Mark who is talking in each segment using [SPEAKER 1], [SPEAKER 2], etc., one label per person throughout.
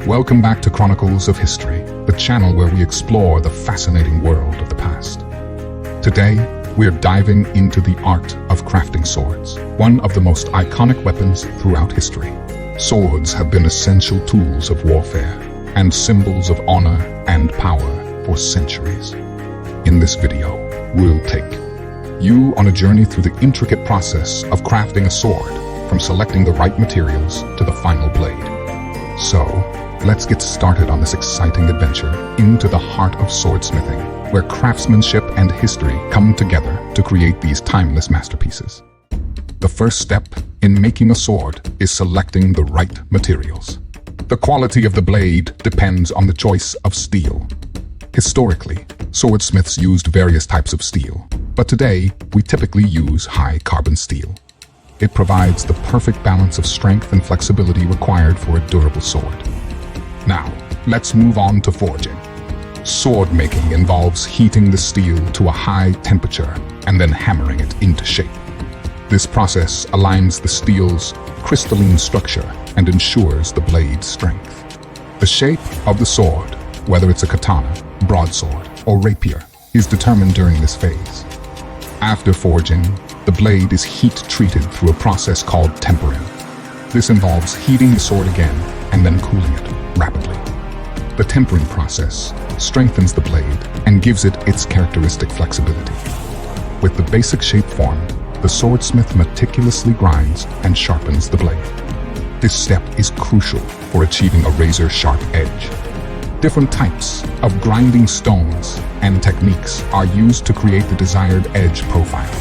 [SPEAKER 1] Welcome back to Chronicles of History, the channel where we explore the fascinating world of the past. Today, we're diving into the art of crafting swords, one of the most iconic weapons throughout history. Swords have been essential tools of warfare and symbols of honor and power for centuries. In this video, we'll take you on a journey through the intricate process of crafting a sword, from selecting the right materials to the final blade. So, let's get started on this exciting adventure into the heart of swordsmithing, where craftsmanship and history come together to create these timeless masterpieces. The first step in making a sword is selecting the right materials. The quality of the blade depends on the choice of steel. Historically, swordsmiths used various types of steel, but today we typically use high carbon steel. It provides the perfect balance of strength and flexibility required for a durable sword. Now, let's move on to forging. Sword making involves heating the steel to a high temperature and then hammering it into shape. This process aligns the steel's crystalline structure and ensures the blade's strength. The shape of the sword, whether it's a katana, broadsword, or rapier, is determined during this phase. After forging, the blade is heat-treated through a process called tempering. This involves heating the sword again and then cooling it rapidly. The tempering process strengthens the blade and gives it its characteristic flexibility. With the basic shape formed, the swordsmith meticulously grinds and sharpens the blade. This step is crucial for achieving a razor-sharp edge. Different types of grinding stones and techniques are used to create the desired edge profile.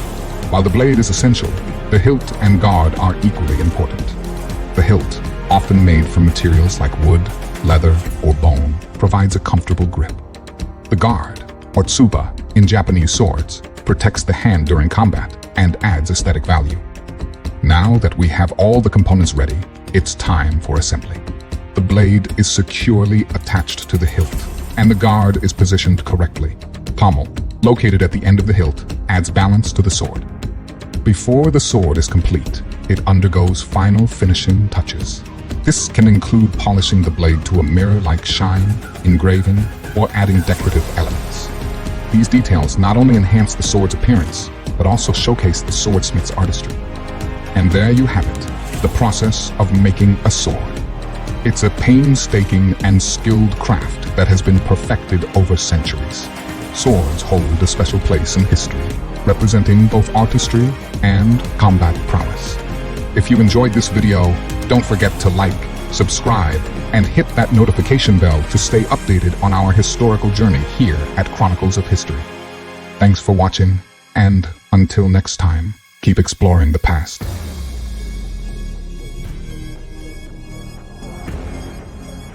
[SPEAKER 1] While the blade is essential, the hilt and guard are equally important. The hilt, often made from materials like wood, leather, or bone, provides a comfortable grip. The guard, or tsuba, in Japanese swords, protects the hand during combat and adds aesthetic value. Now that we have all the components ready, it's time for assembly. The blade is securely attached to the hilt, and the guard is positioned correctly. Pommel, located at the end of the hilt, adds balance to the sword. Before the sword is complete, it undergoes final finishing touches. This can include polishing the blade to a mirror-like shine, engraving, or adding decorative elements. These details not only enhance the sword's appearance, but also showcase the swordsmith's artistry. And there you have it, the process of making a sword. It's a painstaking and skilled craft that has been perfected over centuries. Swords hold a special place in history, representing both artistry and combat prowess. If you enjoyed this video, don't forget to like, subscribe, and hit that notification bell to stay updated on our historical journey here at Chronicles of History. Thanks for watching, and until next time, keep exploring the past.